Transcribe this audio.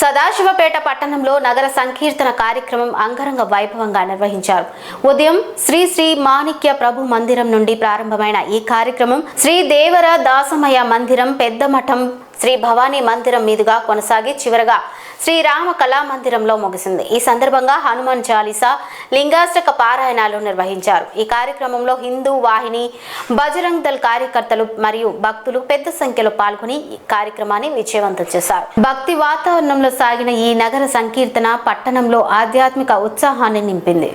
సదాశివపేట పట్టణంలో నగర సంకీర్తన కార్యక్రమం అంగరంగ వైభవంగా నిర్వహించారు. ఉదయం శ్రీ శ్రీ మాణిక్య ప్రభు మందిరం నుండి ప్రారంభమైన ఈ కార్యక్రమం శ్రీ దేవర దాసమయ మందిరం, పెద్ద మఠం, శ్రీ భవానీ మందిరం మీదుగా కొనసాగి చివరగా శ్రీరామ కళా మందిరంలో ముగిసింది. ఈ సందర్భంగా హనుమాన్ చాలీసా, లింగాష్టక పారాయణాలు నిర్వహించారు. ఈ కార్యక్రమంలో హిందూ వాహిని, బజరంగ్ దళ్ కార్యకర్తలు మరియు భక్తులు పెద్ద సంఖ్యలో పాల్గొని ఈ కార్యక్రమాన్ని విజయవంతం చేశారు. భక్తి వాతావరణంలో సాగిన ఈ నగర సంకీర్తన పట్టణంలో ఆధ్యాత్మిక ఉత్సాహాన్ని నింపింది.